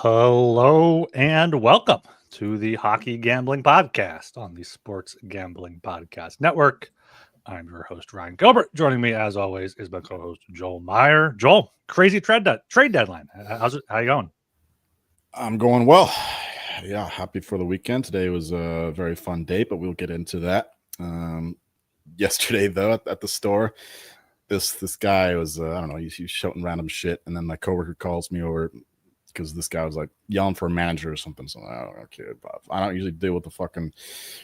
Hello and welcome to the Hockey Gambling Podcast on the Sports Gambling Podcast Network. I'm your host, Ryan Gilbert. Joining me, as always, is my co-host, Joel Meyer. Joel, crazy trade deadline. How you going? I'm going well. Yeah, happy for the weekend. Today was a very fun day, but we'll get into that. Yesterday, though, at the store, this guy was, I don't know, he's shouting random shit, and then my coworker calls me over because this guy was like yelling for a manager or something. So I don't know, kid, Bob. I don't usually deal with the fucking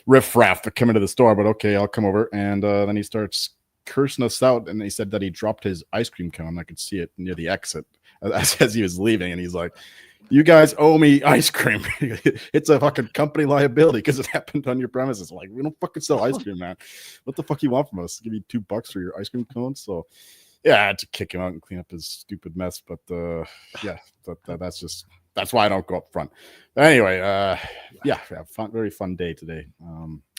riffraff that come into the store, but okay, I'll come over. And then he starts cursing us out, and he said that he dropped his ice cream cone. I could see it near the exit as he was leaving, and he's like, "You guys owe me ice cream. It's a fucking company liability because it happened on your premises." Like, we don't fucking sell ice cream, man. What the fuck you want from us? Give you $2 for your ice cream cone? So yeah, I had to kick him out and clean up his stupid mess. But yeah, that's why I don't go up front. But anyway, yeah, very fun day today.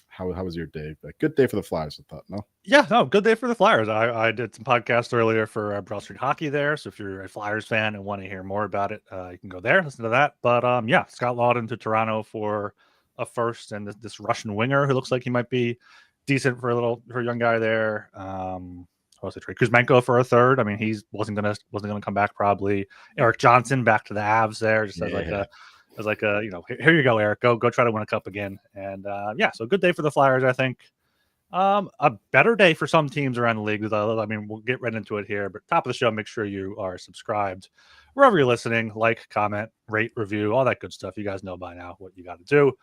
How was your day? A good day for the Flyers, I thought. No? Yeah, no, good day for the Flyers. I did some podcasts earlier for Broad Street Hockey there. So if you're a Flyers fan and want to hear more about it, you can go there, listen to that. But yeah, Scott Laughton to Toronto for a first, and this Russian winger who looks like he might be decent for a young guy there. What was it? Kuzmenko for a third. I mean, he wasn't gonna come back probably. Eric Johnson back to the Avs there, just as like a here you go, Eric, go try to win a cup again. And yeah, so good day for the Flyers, I think. A better day for some teams around the league. I mean, we'll get right into it here, but top of the show, make sure you are subscribed wherever you're listening. Like, comment, rate, review, all that good stuff. You guys know by now what you got to do.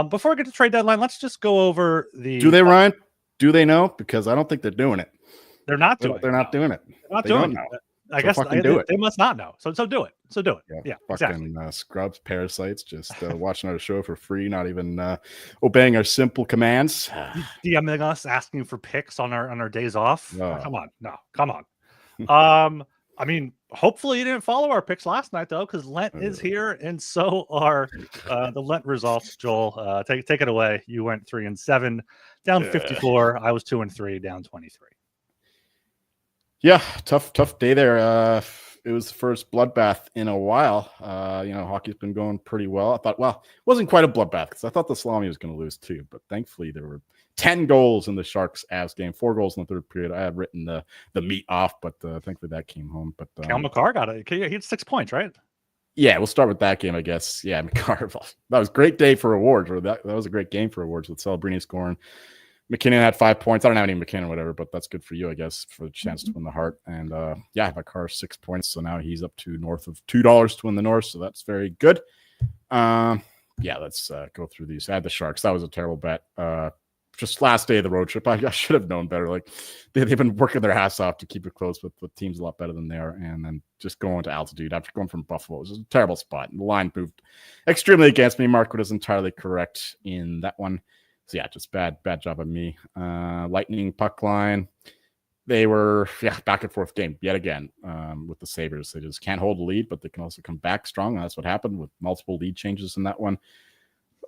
Before we get to trade deadline, let's just go over the. Do they, Ryan? Do they know? Because I don't think they're doing it. They're not doing. They're not doing it. They're not doing it. I guess they must not know. So do it. So do it. Yeah, fucking exactly. Scrubs, parasites, just watching our show for free, not even obeying our simple commands. DMing us, asking for picks on our days off. Come on. I mean, hopefully you didn't follow our picks last night though, because Lent is here, and so are the Lent results. Joel, take it away. You went 3-7, down 54. I was 2-3, down 23. Yeah, tough day there. It was the first bloodbath in a while. Hockey's been going pretty well. I thought, well, it wasn't quite a bloodbath because I thought the Salami was going to lose too. But thankfully, there were 10 goals in the Sharks-Avs game, 4 goals in the third period. I had written the meat off, but thankfully that came home. But Cale Makar got it. He had 6 points, right? Yeah, we'll start with that game, I guess. Yeah, Makar. That was a great day for awards. Or that was a great game for awards with Celebrini scoring. McKinnon had 5 points. I don't have any McKinnon or whatever, but that's good for you, I guess, for the chance to win the Hart. And yeah, Makar 6 points, so now he's up to north of $2 to win the North, so that's very good. Yeah, let's go through these. I had the Sharks. That was a terrible bet. Just last day of the road trip, I should have known better. Like they've been working their ass off to keep it close with teams a lot better than they are, and then just going to altitude after going from Buffalo. It was a terrible spot. And the line moved extremely against me. Mark was entirely correct in that one. So yeah, just bad job of me. Lightning puck line. They were back and forth game yet again with the Sabres. They just can't hold the lead, but they can also come back strong. And that's what happened with multiple lead changes in that one.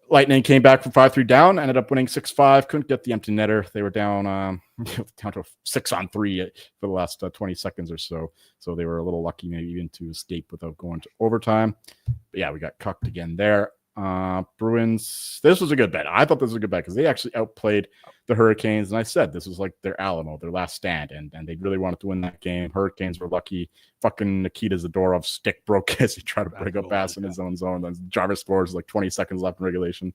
Lightning came back from 5-3 down, ended up winning 6-5. Couldn't get the empty netter. They were down to 6-on-3 for the last 20 seconds or so. So they were a little lucky maybe even to escape without going to overtime. But yeah, we got cucked again there. Bruins, this was a good bet. I thought this was a good bet because they actually outplayed the Hurricanes, and I said this was like their Alamo, their last stand, and they really wanted to win that game. Hurricanes were lucky. Fucking Nikita Zadorov's stick broke as he tried to break up pass in his own zone. Then Jarvis scores like 20 seconds left in regulation.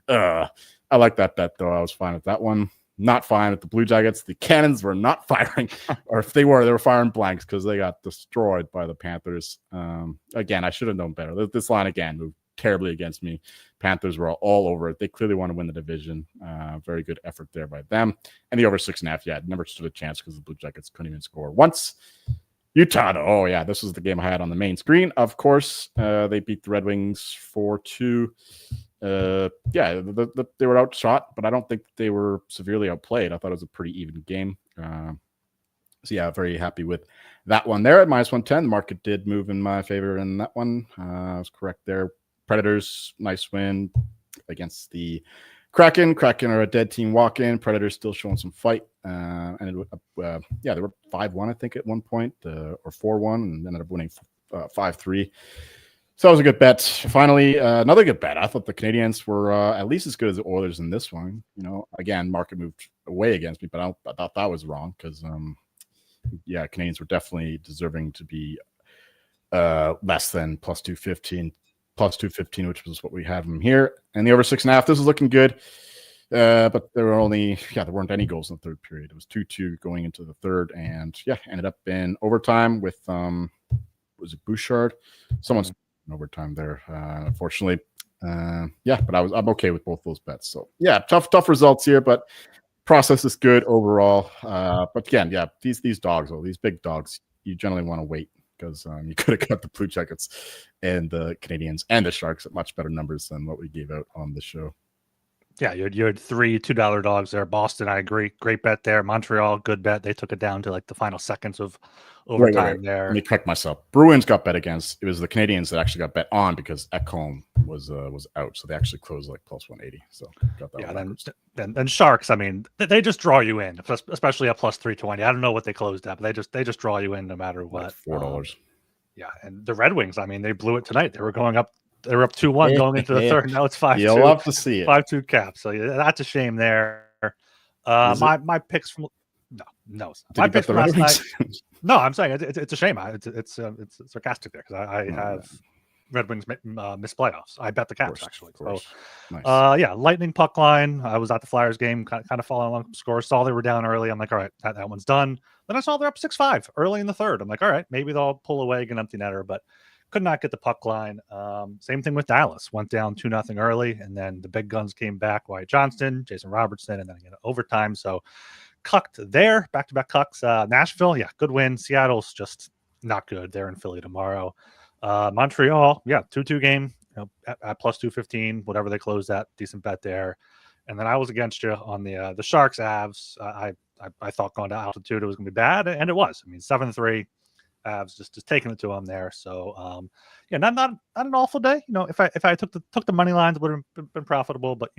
I like that bet though. I was fine with that one. Not fine with the Blue Jackets. The Cannons were not firing, or if they were firing blanks because they got destroyed by the Panthers. Again, I should have known better. This line again moved terribly against me. Panthers were all over it. They clearly want to win the division. Very good effort there by them. And the over 6.5, never stood a chance because the Blue Jackets couldn't even score once. Utah. Oh yeah, this was the game I had on the main screen. Of course, they beat the Red Wings 4-2. They were outshot, but I don't think they were severely outplayed. I thought it was a pretty even game. So yeah, very happy with that one there at -110. The market did move in my favor in that one. I was correct there. Predators, nice win against the Kraken. Kraken are a dead team walk-in. Predators still showing some fight. They were 5-1, I think, at one point, or 4-1, and ended up winning 5-3. So that was a good bet. Finally, another good bet. I thought the Canadiens were at least as good as the Oilers in this one. Again, market moved away against me, but I thought that was wrong because, Canadiens were definitely deserving to be less than +215, which was what we have them here. And the over 6.5, this is looking good. But there weren't any goals in the third period. It was 2-2 going into the third, and ended up in overtime with was it Bouchard? Someone's in overtime there, unfortunately. But I'm okay with both those bets. So tough results here, but process is good overall. But again, these dogs, these big dogs, you generally want to wait because you could have got the Blue Jackets and the Canadiens and the Sharks at much better numbers than what we gave out on the show. Yeah, you had three $2 dogs there. Boston, I agree. Great bet there. Montreal, good bet. They took it down to like the final seconds of overtime there. Let me correct myself. Bruins got bet against. It was the Canadiens that actually got bet on because Ekholm was out. So they actually closed like +180. So got that. Then Sharks, I mean, they just draw you in, especially at +320. I don't know what they closed at, but they just draw you in no matter what. Like $4. And the Red Wings, I mean, they blew it tonight. They were up 2-1 going into the third. Now it's 5-2. You'll love to see it. 5-2 cap. So that's a shame there. My picks from my picks from last night. No, I'm saying it's a shame. It's sarcastic there because I have Red Wings miss playoffs. I bet the Caps actually. So, nice. Lightning puck line. I was at the Flyers game, kind of following along the score. Saw they were down early. I'm like, all right, that one's done. Then I saw they're up 6-5 early in the third. I'm like, all right, maybe they'll pull away, get an empty netter, but could not get the puck line. Same thing with Dallas. Went down 2-0 early, and then the big guns came back. Wyatt Johnston, Jason Robertson, and then again overtime. So cucked there, back-to-back cucks. Nashville, good win. Seattle's just not good. They're in Philly tomorrow. Montreal, 2-2 game, at +215, whatever they closed at, decent bet there. And then I was against you on the Sharks Avs. I thought going to altitude it was going to be bad, and it was. I mean, 7-3. Avs just taking it to them there. So not an awful day. If I took the money lines, would have been profitable, but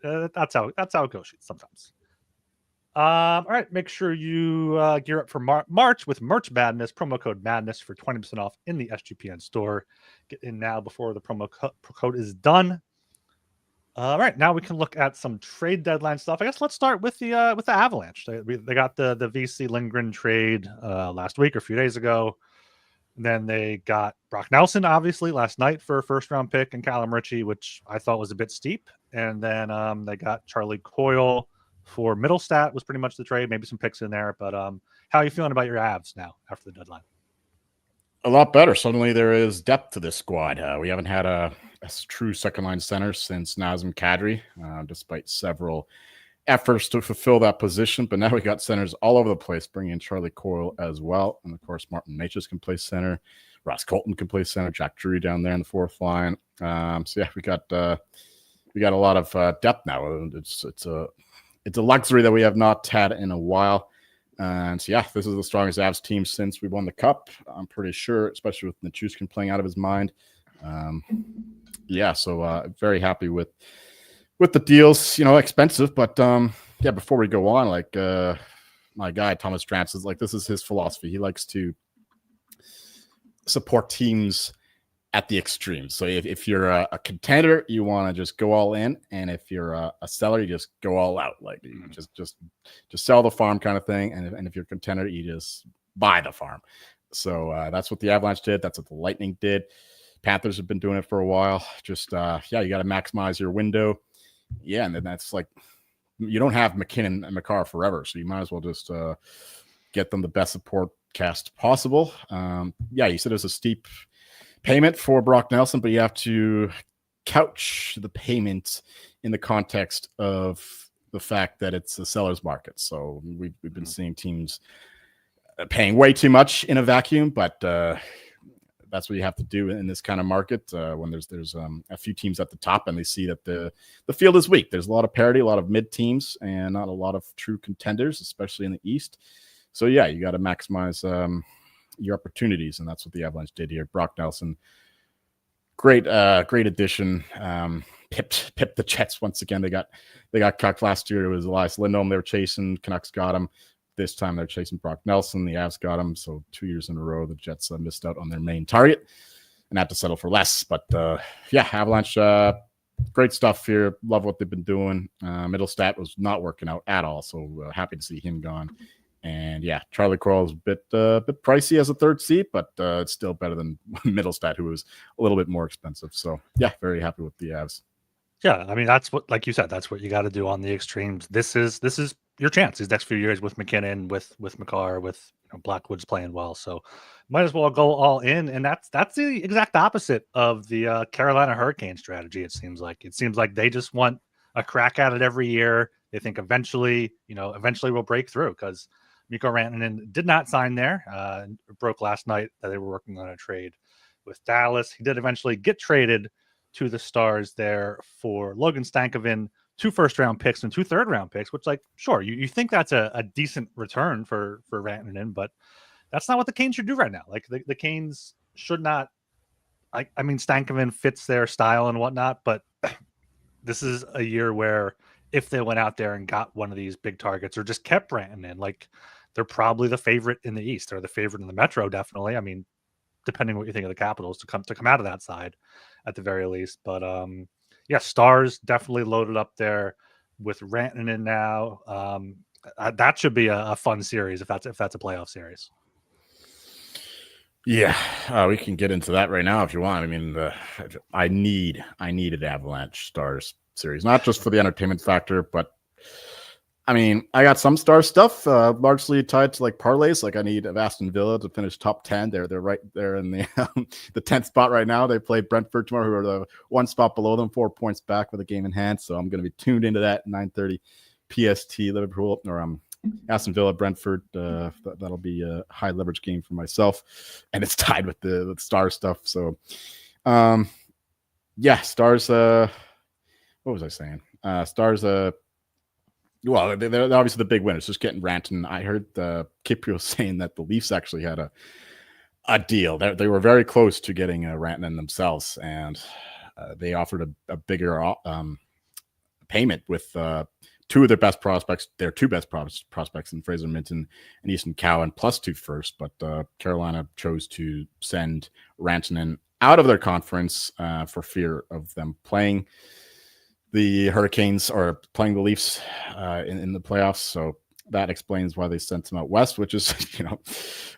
that's how it goes sometimes. All right, make sure you gear up for March with Merch Madness, promo code Madness for 20% off in the SGPN store. Get in now before the promo code is done. All right, now we can look at some trade deadline stuff. I guess let's start with the Avalanche. They got the VC Lindgren trade last week or a few days ago. And then they got Brock Nelson, obviously, last night for a first-round pick, and Callum Ritchie, which I thought was a bit steep. And then they got Charlie Coyle for Middlestat was pretty much the trade. Maybe some picks in there. But how are you feeling about your Avs now after the deadline? A lot better. Suddenly there is depth to this squad. We haven't had a true second-line center since Nazem Kadri, despite several efforts to fulfill that position. But now we got centers all over the place, bringing in Charlie Coyle as well. And, of course, Martin Necas can play center. Ross Colton can play center. Jack Drury down there in the fourth line. We got a lot of depth now. It's a luxury that we have not had in a while. And this is the strongest Avs team since we won the Cup. I'm pretty sure, especially with Nichushkin playing out of his mind. Very happy with the deals. Expensive, but before we go on, my guy Thomas Drance is this is his philosophy. He likes to support teams at the extreme. So if you're a contender, you want to just go all in, and if you're a seller, you just go all out. You just sell the farm kind of thing. And if you're a contender, you just buy the farm. So that's what the Avalanche did. That's what the Lightning did. Panthers have been doing it for a while. Just you got to maximize your window. Yeah, and then that's you don't have McKinnon and McCarr forever, so you might as well just get them the best support cast possible. You said it was a steep payment for Brock Nelson, but you have to couch the payment in the context of the fact that it's a seller's market. So we've been seeing teams paying way too much in a vacuum, but that's what you have to do in this kind of market when there's a few teams at the top and they see that the field is weak. There's a lot of parity, a lot of mid teams, and not a lot of true contenders, especially in the East. So yeah, you got to maximize your opportunities, and that's what the Avalanche did here. Brock Nelson, great addition. Pipped the Jets once again. They got cucked last year. It was Elias Lindholm they were chasing. Canucks got him. This time they're chasing Brock Nelson. The Avs got him. So 2 years in a row, the Jets missed out on their main target and had to settle for less. But yeah, Avalanche, great stuff here. Love what they've been doing. Middlestat was not working out at all. So happy to see him gone. And yeah, Charlie Coyle is a bit pricey as a third seat, but it's still better than Middlestat, who was a little bit more expensive. So yeah, very happy with the Avs. Yeah, I mean, that's what, like you said, that's what you got to do on the extremes. This is your chance these next few years with McKinnon, with Makar, with Blackwood's playing well. So might as well go all in. And that's the exact opposite of the Carolina Hurricane strategy. It seems like they just want a crack at it every year. They think eventually we'll break through, because Mikko Rantanen did not sign there. It broke last night that they were working on a trade with Dallas. He did eventually get traded to the Stars there for Logan Stankoven, 2 first-round picks and 2 third-round picks, which, like, sure, you think that's a decent return for Rantanen, but that's not what the Canes should do right now. Like, the Canes should not. I mean, Stankoven fits their style and whatnot, but this is a year where if they went out there and got one of these big targets or just kept Rantanen, like, they're probably the favorite in the East, or the favorite in the Metro, definitely. I mean, depending on what you think of the Capitals, to come out of that side at the very least. But yeah, Stars definitely loaded up there with Rantanen now. That should be a fun series if that's a playoff series. Yeah, we can get into that right now if you want. I mean, I need an Avalanche Stars series, not just for the entertainment factor, but I mean, I got some Star stuff largely tied to like parlays. Like I need Aston Villa to finish top 10. They're right there in the 10th spot right now. They play Brentford tomorrow, who are the 1 spot below them, 4 points back with a game in hand. So I'm going to be tuned into that 9:30 PST. Liverpool or Aston Villa Brentford. That'll be a high leverage game for myself, and it's tied with the Star stuff. So yeah, Stars. What was I saying? Stars. Well, they're obviously the big winners. Just getting Rantanen. I heard Kiprio saying that the Leafs actually had a deal. They were very close to getting Rantanen themselves, and they offered a bigger payment with 2 of their best prospects. Their 2 best prospects in Fraser Minton and Easton Cowan, plus 2 first. But Carolina chose to send Rantanen out of their conference for fear of them playing the Hurricanes or playing the Leafs in the playoffs. So that explains why they sent him out west, which is,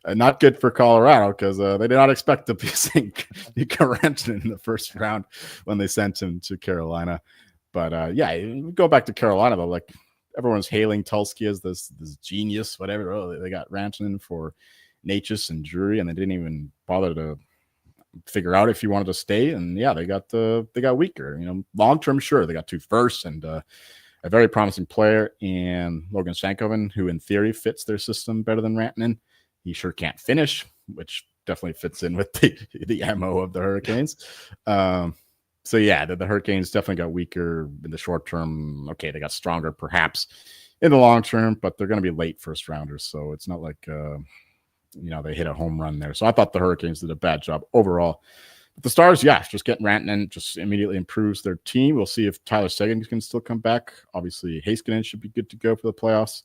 not good for Colorado, because they did not expect to be seeing Mikko Rantanen in the first round when they sent him to Carolina. But yeah, go back to Carolina though. Like everyone's hailing Tulsky as this genius, whatever. Oh, they got Rantanen for Natchez and Drury, and they didn't even bother to figure out if he wanted to stay. And yeah, they got weaker. Long term, sure, they got 2 firsts and a very promising player in Logan Stankoven, who in theory fits their system better than Rantanen. He sure can't finish, which definitely fits in with the MO of the Hurricanes. So yeah, the Hurricanes definitely got weaker in the short term. Okay, they got stronger perhaps in the long term, but they're going to be late first rounders, so it's not like they hit a home run there. So I thought the Hurricanes did a bad job overall. But the Stars, yeah, just getting Rantanen just immediately improves their team. We'll see if Tyler Seguin can still come back. Obviously, Heiskanen should be good to go for the playoffs.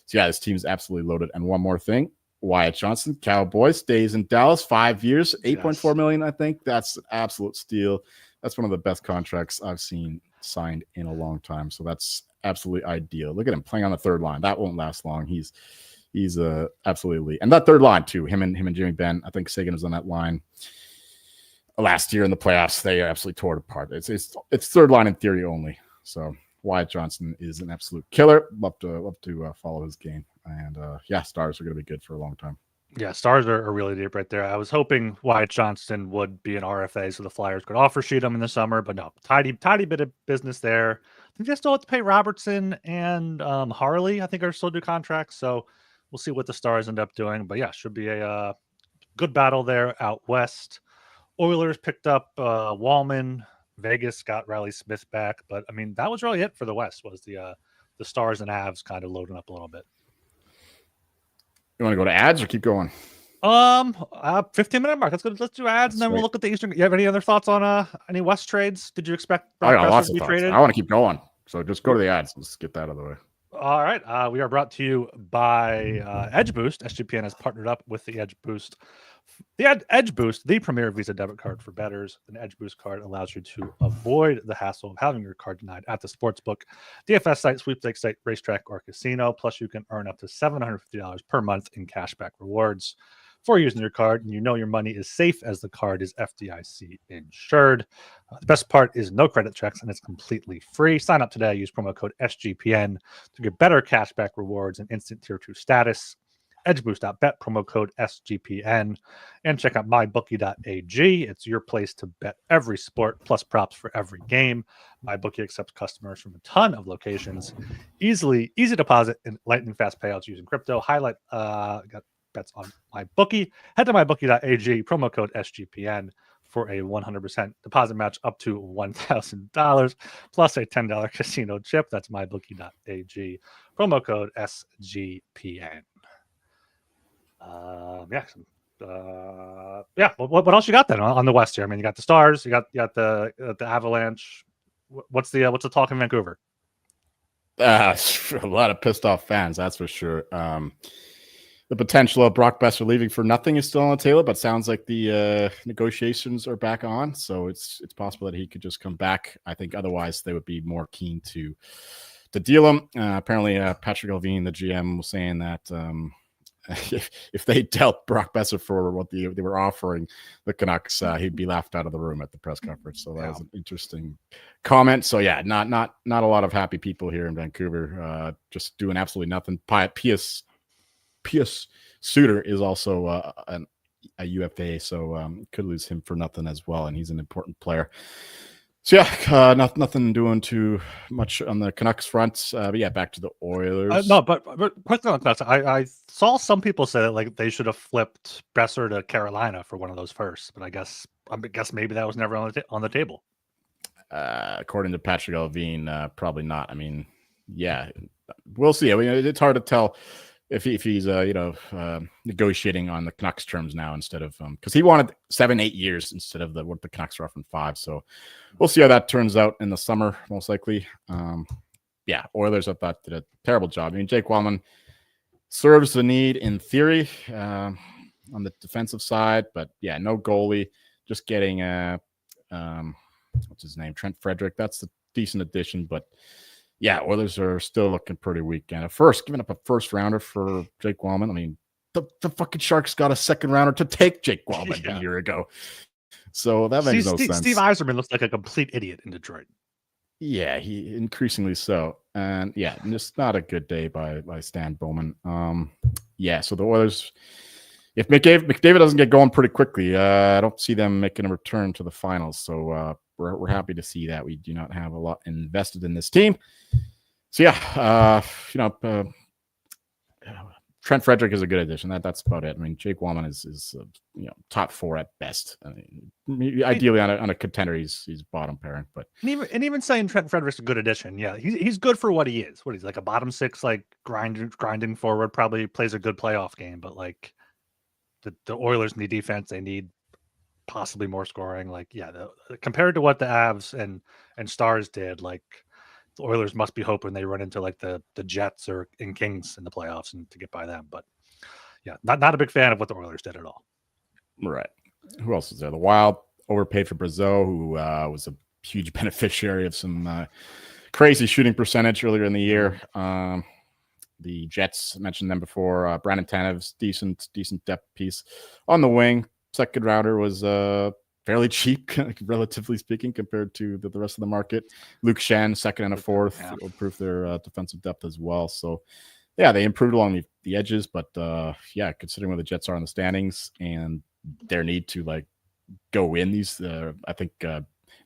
So yeah, this team is absolutely loaded. And one more thing, Wyatt Johnson, Cowboys, stays in Dallas, 5 years, $8.4 million, I think. That's an absolute steal. That's one of the best contracts I've seen signed in a long time. So that's absolutely ideal. Look at him playing on the third line. That won't last long. He's absolutely elite. And that third line too, him and Jimmy Benn. I think Seguin was on that line last year in the playoffs. They absolutely tore it apart. It's third line in theory only. So Wyatt Johnson is an absolute killer. Love to follow his game. And yeah, Stars are going to be good for a long time. Yeah, Stars are really deep right there. I was hoping Wyatt Johnston would be an RFA so the Flyers could offer sheet him in the summer, but no, tidy bit of business there. I think they still have to pay Robertson and Harley, I think, are still due contracts. So we'll see what the Stars end up doing. But yeah, should be a good battle there out west. Oilers picked up Wallman. Vegas got Riley Smith back, but I mean that was really it for the West. Was the Stars and Avs kind of loading up a little bit. You want to go to ads or keep going? 15-minute mark. Let's do ads, and then we'll look at the Eastern. You have any other thoughts on any West trades? Did you expect I got lots to of be thoughts. traded? I want to keep going, so just go to the ads. Let's get that out of the way. All right. We are brought to you by Edge Boost. SGPN has partnered up with the Edge Boost. The Edge Boost, the premier Visa debit card for bettors. An Edge Boost card allows you to avoid the hassle of having your card denied at the sportsbook, DFS site, sweepstakes site, racetrack, or casino. Plus, you can earn up to $750 per month in cashback rewards for using your card, and you know your money is safe as the card is FDIC insured. The best part is no credit checks, and it's completely free. Sign up today. Use promo code SGPN to get better cashback rewards and instant tier 2 status. Edgeboost.bet, promo code SGPN, and check out mybookie.ag. It's your place to bet every sport plus props for every game. MyBookie accepts customers from a ton of locations. Easy deposit and lightning fast payouts using crypto. Got bets on MyBookie. Head to mybookie.ag, promo code SGPN for a 100% deposit match up to $1,000 plus a $10 casino chip. That's mybookie.ag, promo code SGPN. What else you got then on the West here? I mean, you got the Stars, you got the Avalanche. What's the talk in Vancouver? A lot of pissed off fans, that's for sure. The potential of Brock Besser leaving for nothing is still on the table, but sounds like the negotiations are back on. So it's possible that he could just come back. I think otherwise they would be more keen to deal him. Apparently, Patrick Elvine, the GM, was saying that if they dealt Brock Besser for what they were offering the Canucks, he'd be laughed out of the room at the press conference. So that was an interesting comment. So yeah, not a lot of happy people here in Vancouver, just doing absolutely nothing. Pius Suter is also a UFA, so could lose him for nothing as well, and he's an important player. So yeah, nothing doing too much on the Canucks front. But yeah, back to the Oilers. No, but quickly on Canucks, I saw some people say that like they should have flipped Besser to Carolina for one of those firsts, but I guess maybe that was never on the table. According to Patrick Elvine, probably not. I mean, yeah, we'll see. I mean, it's hard to tell if he's negotiating on the Canucks terms now instead of because he wanted 7-8 years instead of what the Canucks are offering 5. So we'll see how that turns out in the summer, most likely. Oilers I thought did a terrible job. I mean, Jake Wallman serves the need in theory on the defensive side, but yeah, no goalie. Just getting what's his name, Trent Frederick. That's a decent addition, but. Yeah, Oilers are still looking pretty weak. And giving up a first rounder for Jake Wallman. I mean, the fucking Sharks got a second rounder to take Jake Wallman a year ago. So that makes no sense. Steve Yzerman looks like a complete idiot in Detroit. Yeah, he increasingly so. And yeah, just not a good day by Stan Bowman. So the Oilers, if McDavid doesn't get going pretty quickly, I don't see them making a return to the finals. So we're happy to see that. We do not have a lot invested in this team. So yeah, Trent Frederick is a good addition. That's about it. I mean, Jake Wallman is top 4 at best. I mean, ideally on a contender, he's bottom pairing. But even saying Trent Frederick's a good addition, yeah, he's good for what he is. What he's like a bottom 6, like grinding forward, probably plays a good playoff game. But like the Oilers need defense, they need possibly more scoring. Like compared to what the Avs and Stars did, like the Oilers must be hoping they run into like the Jets or Kings in the playoffs and to get by them. But yeah, not a big fan of what the Oilers did at all. Right. Who else is there? The Wild overpaid for Brazeau, who was a huge beneficiary of some crazy shooting percentage earlier in the year. The Jets, I mentioned them before. Brandon Tanev's decent depth piece on the wing. Second rounder was fairly cheap, relatively speaking, compared to the rest of the market. Luke Shen, second and a fourth, improved their defensive depth as well. So, yeah, they improved along the edges. But, considering where the Jets are in the standings and their need to, go win these, I think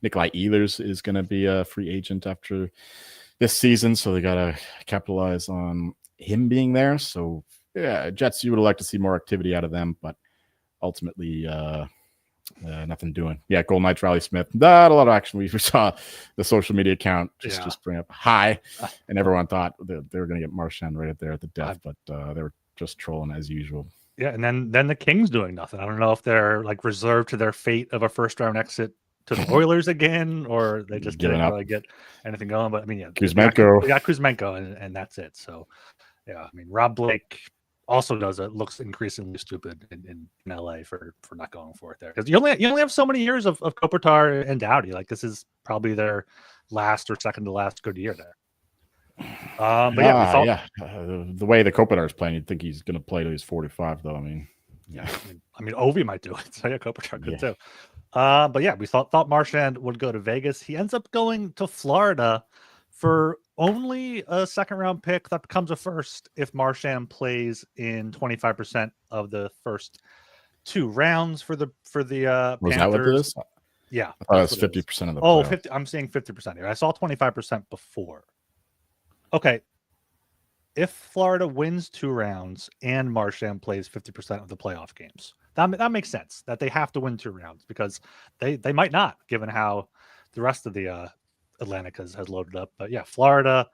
Nikolai Ehlers is going to be a free agent after this season. So they got to capitalize on him being there. So, Yeah, Jets, you would like to see more activity out of them, but ultimately, nothing doing. Yeah, Golden Knights, Riley Smith. Not a lot of action. We saw the social media account just bring up high, and everyone thought they were going to get Marchand right there at the death, but they were just trolling as usual. Yeah, and then the Kings doing nothing. I don't know if they're like reserved to their fate of a first round exit to the Oilers again, or they just didn't really get anything going. But I mean, yeah, Kuzmenko. They got Kuzmenko, and that's it. So yeah, I mean, Rob Blake also looks increasingly stupid in LA for not going for it there, because you only have so many years of Kopitar and Doughty. Like, this is probably their last or second to last good year there. But yeah, the way the Kopitar is playing, you'd think he's going to play till he's 45, though. I mean, Ovi might do it. So yeah, Kopitar could too. But yeah, we thought Marchand would go to Vegas. He ends up going to Florida for only a second round pick that becomes a first if Marchand plays in 25% of the first 2 rounds for the was Panthers. That what it is? Yeah, I thought it was 50% of the. Oh, 50. I'm seeing 50% here. I saw 25% before. Okay. If Florida wins 2 rounds and Marchand plays 50% of the playoff games, that makes sense. That they have to win 2 rounds, because they might not, given how the rest of the Atlantic has loaded up. But yeah, Florida,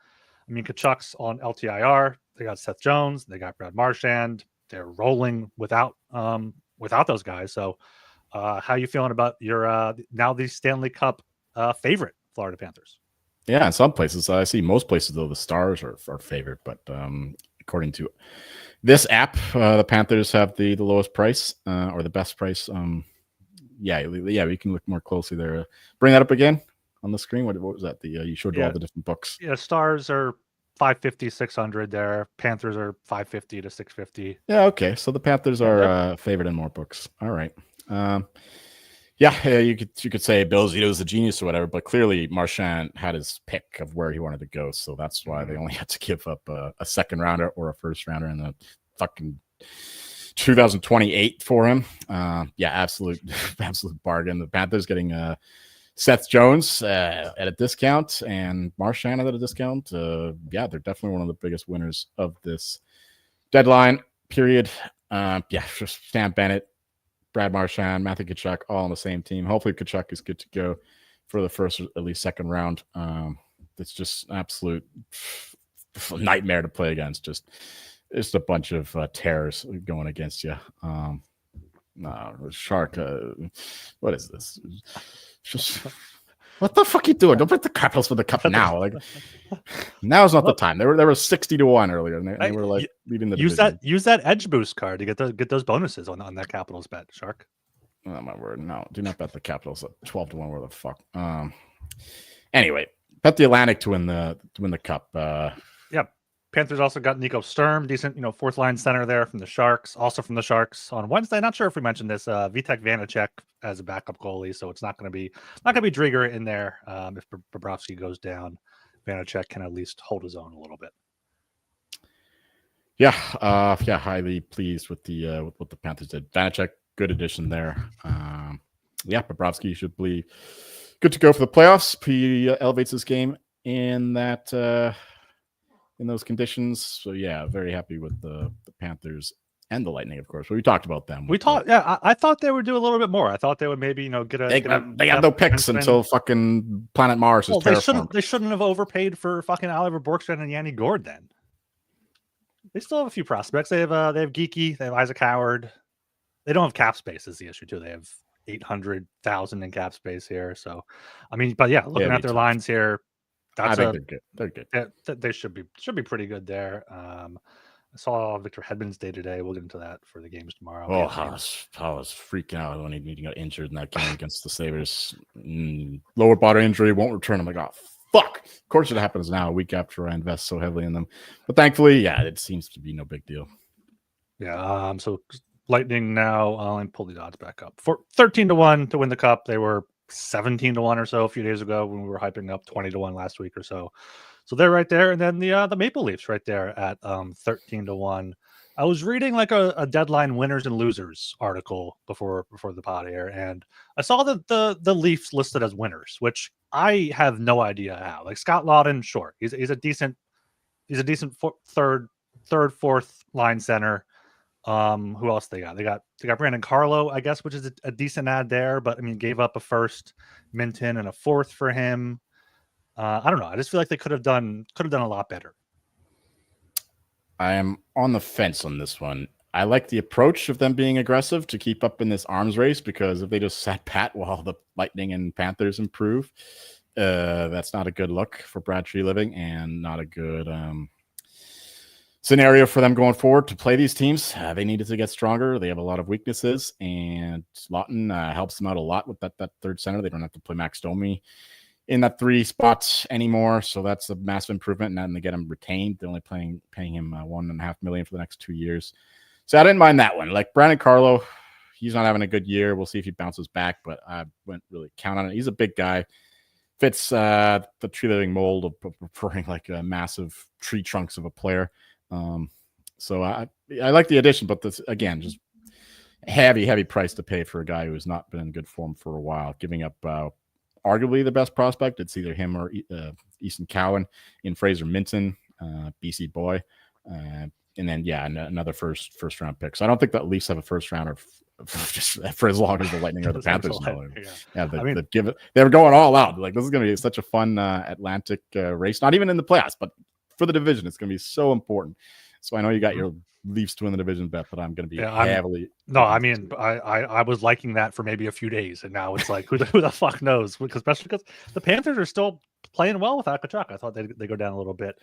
I mean, Kachuk's on LTIR. They got Seth Jones. They got Brad Marchand. They're rolling without those guys. So how you feeling about your now the Stanley Cup favorite Florida Panthers? Yeah, in some places, I see most places, though, the Stars are favored. But according to this app, the Panthers have the lowest price or the best price. Yeah, we can look more closely there. Bring that up again on the screen. What was that? You showed all the different books. Yeah, Stars are 550, 600 there. Panthers are 550 to 650. Yeah, okay. So the Panthers are favored in more books. All right. Yeah, you could say Bill Zito's the genius or whatever, but clearly Marchand had his pick of where he wanted to go, so that's why they only had to give up a second rounder or a first rounder in the fucking 2028 for him. Yeah, absolute bargain. The Panthers getting Seth Jones at a discount and Marchand at a discount. Yeah, they're definitely one of the biggest winners of this deadline period. Yeah, just Stan Bennett, Brad Marchand, Matthew Tkachuk, all on the same team. Hopefully Tkachuk is good to go for the first or at least second round. It's just an absolute nightmare to play against. Just a bunch of terrors going against you. Shark, what is this? Just what the fuck are you doing? Don't put the Capitals for the cup now. Like, now is not the time. They were 60-1 earlier, and they were like leading the division. Use that edge boost card to get those bonuses on that Capitals bet, Shark. Oh my word! No, do not bet the Capitals at 12-1. Where the fuck? Anyway, bet the Atlantic to win the cup. Yeah. Panthers also got Nico Sturm, decent, fourth line center there from the Sharks. Also from the Sharks on Wednesday. Not sure if we mentioned this. Vitek Vanacek as a backup goalie, so it's not going to be Drieger in there. If Bobrovsky goes down, Vanacek can at least hold his own a little bit. Yeah, highly pleased with with what the Panthers did. Vanacek, good addition there. Yeah, Bobrovsky should be good to go for the playoffs. He elevates his game in that. In those conditions. So yeah, very happy with the Panthers and the Lightning, of course. But we talked about them. I thought they would do a little bit more. I thought they would maybe, they have no picks until fucking Planet Mars is terraformed. They shouldn't have overpaid for fucking Oliver Borkstrand and Yanni Gord then. They still have a few prospects. They have Geeky, they have Isaac Howard. They don't have cap space is the issue too. They have 800,000 in cap space here. So I mean, but yeah, looking at their lines here, I think they're good. They should be pretty good there. I saw Victor Hedman's day today. We'll get into that for the games tomorrow. Oh, I was freaking out when he got injured in that game against the Sabres. Lower body injury, won't return. I'm like, oh, fuck. Of course it happens now, a week after I invest so heavily in them. But thankfully, yeah, it seems to be no big deal. Yeah, so Lightning now, let me pull the odds back up. For 13-1 to win the cup. They were 17-1 or so a few days ago when we were hyping up 20-1 last week or so. So they're right there. And then the Maple Leafs right there at 13-1. I was reading like a deadline winners and losers article before the pod here, and I saw that the Leafs listed as winners, which I have no idea how. Like Scott Laughton, sure, he's a decent third, fourth line center. Who else they got? They got Brandon Carlo, I guess, which is a decent ad there. But I mean, gave up a first, Minton, and a fourth for him. I don't know. I just feel like they could have done a lot better. I am on the fence on this one. I like the approach of them being aggressive to keep up in this arms race, because if they just sat pat while the Lightning and Panthers improve, that's not a good look for Brad Treliving, and not a good scenario for them going forward to play these teams. They needed to get stronger. They have a lot of weaknesses, and Lawton helps them out a lot with that third center. They don't have to play Max Domi in that 3 spots anymore, so that's a massive improvement. And then they get him retained. They're only paying him $1.5 million for the next 2 years. So I didn't mind that one. Like Brandon Carlo, he's not having a good year. We'll see if he bounces back, but I wouldn't really count on it. He's a big guy. Fits the tree living mold of preferring like massive tree trunks of a player. So I like the addition, but this again, just heavy price to pay for a guy who has not been in good form for a while, giving up arguably the best prospect. It's either him or Easton Cowan in Fraser Minton, BC boy. And then, another first round pick. So I don't think that Leafs have a first rounder just for as long as the Lightning or the Panthers know. They were going all out. Like, this is going to be such a fun Atlantic race, not even in the playoffs, but for the division. It's going to be so important. So I know you got your Leafs to win the division bet, but I'm going to be heavily. I was liking that for maybe a few days, and now it's like, who the fuck knows? Especially because the Panthers are still playing well without Tkachuk. I thought they go down a little bit.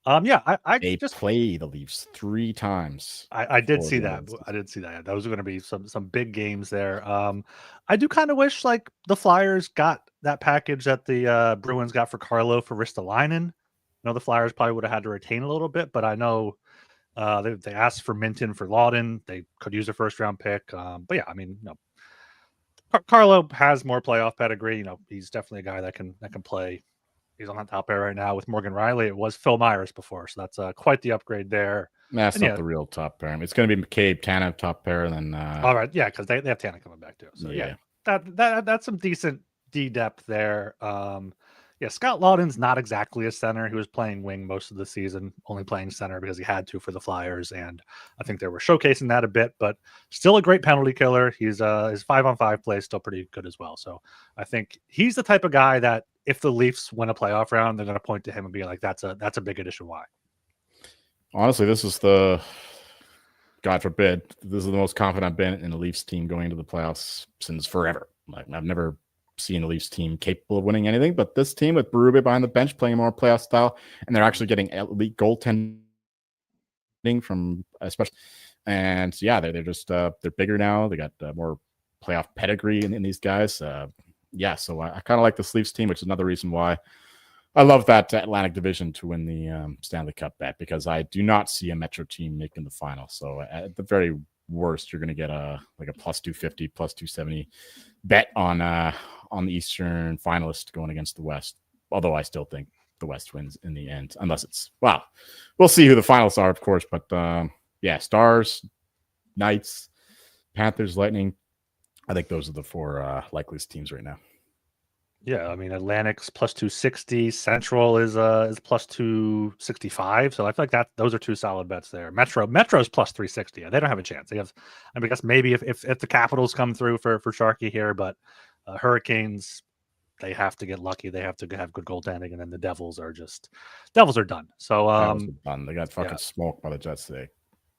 They just play the Leafs 3 times. I did see that. I did see that. Those are going to be some big games there. I do kind of wish like the Flyers got that package that the Bruins got for Carlo for Ristolainen. The Flyers probably would have had to retain a little bit, but I know they asked for Minton for Lawton. They could use a first round pick. But yeah, I mean, Carlo has more playoff pedigree. He's definitely a guy that can play. He's on the top pair right now with Morgan Riley. It was Phil Myers before, so that's quite the upgrade there. That's not the real top pair. It's going to be McCabe, Tanev top pair, and then all right, yeah, because they have Tanev coming back too. So that's some decent D depth there. Scott Lawton's not exactly a center. He was playing wing most of the season, only playing center because he had to for the Flyers, and I think they were showcasing that a bit. But still a great penalty killer. He's his 5-on-5 play is still pretty good as well. So I think he's the type of guy that if the Leafs win a playoff round, they're going to point to him and be like, "That's a big addition." Why? Honestly, this is God forbid, this is the most confident I've been in the Leafs team going into the playoffs since forever. Like, I've never seen a Leafs team capable of winning anything, but this team with Berube behind the bench playing more playoff style, and they're actually getting elite goaltending from especially, and they're just they're bigger now. They got more playoff pedigree in these guys. So I kind of like the Leafs team, which is another reason why I love that Atlantic Division to win the Stanley Cup bet, because I do not see a Metro team making the final. So at the very worst, you're going to get a plus 250, plus 270 bet on the Eastern finalist going against the West. Although I still think the West wins in the end, unless it's, we'll see who the finalists are, of course. But Stars, Knights, Panthers, Lightning. I think those are the 4 likeliest teams right now. Yeah, I mean, Atlantic's plus 260, Central is plus 265. So I feel like those are 2 solid bets there. Metro's plus 360. They don't have a chance. They have, I guess maybe if the Capitals come through for Sharky here, but Hurricanes, they have to get lucky. They have to have good goaltending, and then the Devils are done. So they got fucking smoked by the Jets today.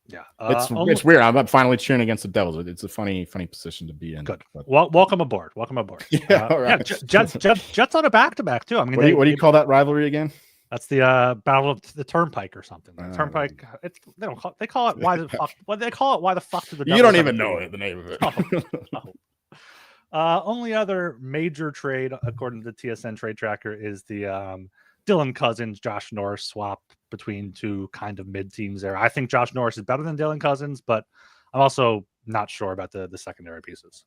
Yeah, it's weird. I'm finally cheering against the Devils. It's a funny position to be in. Good. Welcome aboard. Jets on a back-to-back too. I mean, what do you call that rivalry again? That's the Battle of the Turnpike or something. Turnpike. They call it why the fuck? What do they call it? Why the fuck did the Devils you don't even know the name of it? Only other major trade, according to the TSN trade tracker, is the Dylan Cousins, Josh Norris swap between 2 kind of mid teams there. I think Josh Norris is better than Dylan Cousins, but I'm also not sure about the secondary pieces.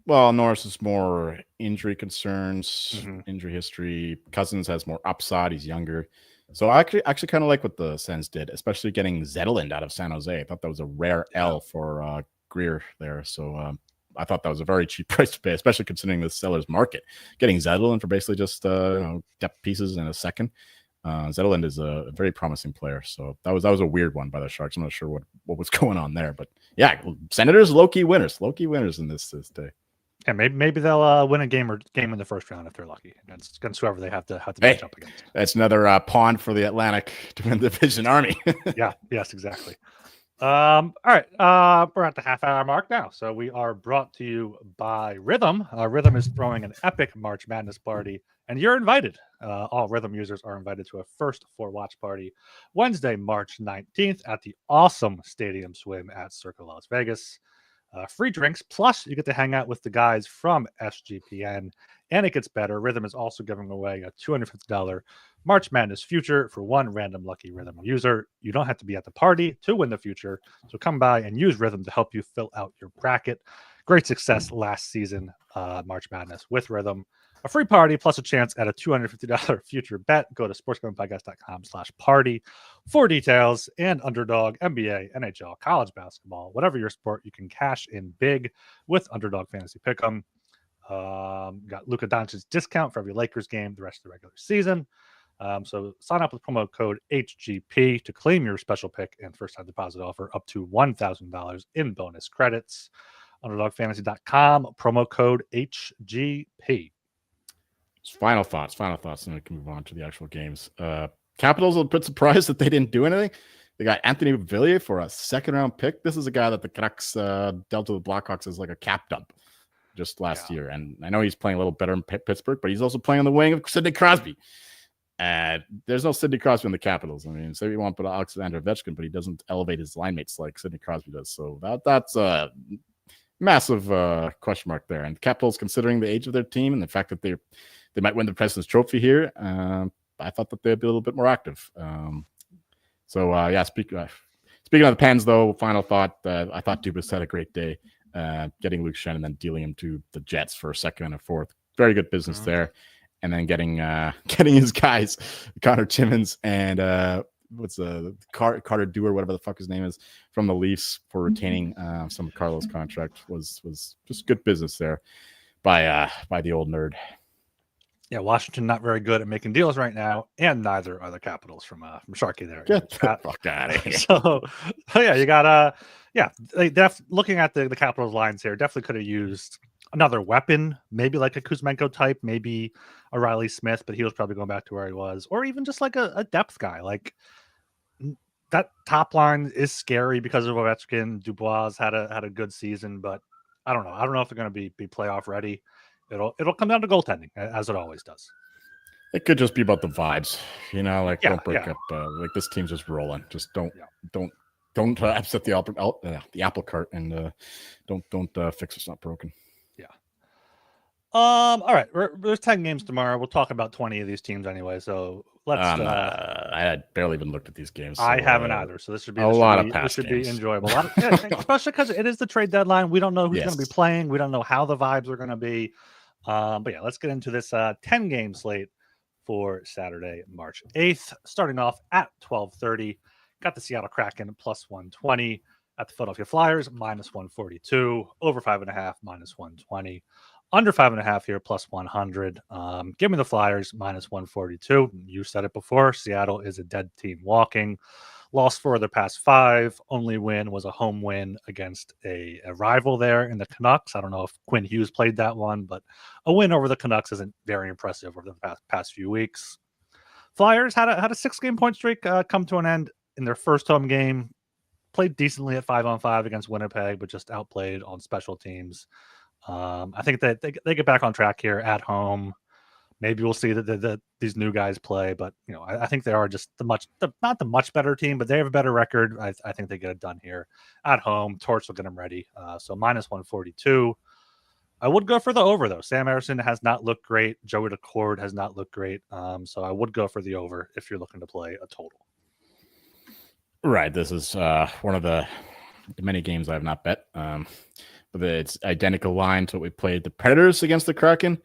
Well, Norris is more injury concerns, injury history. Cousins has more upside. He's younger. So I actually kind of like what the Sens did, especially getting Zetterlund out of San Jose. I thought that was a rare L for Greer there. So I thought that was a very cheap price to pay, especially considering the seller's market. Getting Zetterlund for basically just depth pieces in a second. Zetterlund is a very promising player. So that was a weird one by the Sharks. I'm not sure what was going on there, but yeah, Senators low-key winners in this day. Yeah, maybe they'll win a game in the first round if they're lucky against whoever they have to match up against. That's another pawn for the Atlantic to win the division Army. Yeah, yes, exactly. All right, we're at the half-hour mark now, so we are brought to you by Rhythm. Rhythm is throwing an epic March Madness party, and you're invited. All Rhythm users are invited to a first for watch party Wednesday, March 19th at the awesome Stadium Swim at Circa Las Vegas. Free drinks, plus you get to hang out with the guys from SGPN, and it gets better. Rhythm is also giving away a $250 March Madness future for one random lucky Rhythm user. You don't have to be at the party to win the future, so come by and use Rhythm to help you fill out your bracket. Great success last season, March Madness with Rhythm. A free party plus a chance at a $250 future bet. Go to sportsgamblingpodcast.com/party for details. And Underdog, NBA, NHL, college basketball, whatever your sport, you can cash in big with Underdog Fantasy Pick'em. Got Luka Doncic's discount for every Lakers game the rest of the regular season. So sign up with promo code HGP to claim your special pick and first-time deposit offer up to $1,000 in bonus credits. UnderdogFantasy.com, promo code HGP. Final thoughts, and we can move on to the actual games. Capitals are a bit surprised that they didn't do anything. They got Anthony Villiers for a second-round pick. This is a guy that the Canucks dealt to the Blackhawks as like a cap dump just last year. And I know he's playing a little better in Pittsburgh, but he's also playing on the wing of Sidney Crosby. There's no Sidney Crosby in the Capitals. I mean, say we want to put Alexander Ovechkin, but he doesn't elevate his line mates like Sidney Crosby does. So that's a massive question mark there. And the Capitals, considering the age of their team and the fact that they might win the President's Trophy here, I thought that they'd be a little bit more active. Speaking of the Pens, though, final thought, I thought Dubas had a great day getting Luke Schenn and then dealing him to the Jets for a second and a fourth. Very good business there. And then getting his guys, Connor Timmins and Carter Dewar, whatever the fuck his name is, from the Leafs for retaining some Carlos contract was just good business there by the old nerd. Yeah, Washington not very good at making deals right now, and neither are the Capitals from Sharky there. Get the fuck out of here. So yeah, you got looking at the Capitals lines here, definitely could have used another weapon, maybe like a Kuzmenko type, maybe a Riley Smith, but he was probably going back to where he was, or even just like a depth guy. Like that top line is scary because of Ovechkin. Dubois had a good season, but I don't know. I don't know if they're going to be playoff ready. It'll come down to goaltending, as it always does. It could just be about the vibes, don't break up. Like this team's just rolling. Just don't upset the apple cart, and don't fix what's not broken. Yeah. All right. There's 10 games tomorrow. We'll talk about 20 of these teams anyway. So let's. I had barely even looked at these games. So, I haven't either. So this should be this should be enjoyable. Especially because it is the trade deadline. We don't know who's going to be playing. We don't know how the vibes are going to be. But yeah, let's get into this 10-game slate for Saturday, March 8th. Starting off at 12:30, got the Seattle Kraken plus 120 at the Philadelphia Flyers minus 142, over 5.5 minus 120, under 5.5 here plus 100. Give me the Flyers minus 142. You said it before. Seattle is a dead team walking. Lost 4 of their past 5. Only win was a home win against a rival there in the Canucks. I don't know if Quinn Hughes played that one, but a win over the Canucks isn't very impressive over the past few weeks. Flyers had a 6-game point streak come to an end in their first home game. Played decently at 5-on-5 against Winnipeg, but just outplayed on special teams. I think that they get back on track here at home. Maybe we'll see that these new guys play, but I think they are just not the much better team, but they have a better record. I think they get it done here at home. Torch will get them ready. So minus 142. I would go for the over though. Sam Ersson has not looked great. Joey Decord has not looked great. So I would go for the over if you're looking to play a total. Right. This is one of the many games I have not bet. But it's identical line to what we played the Predators against the Kraken.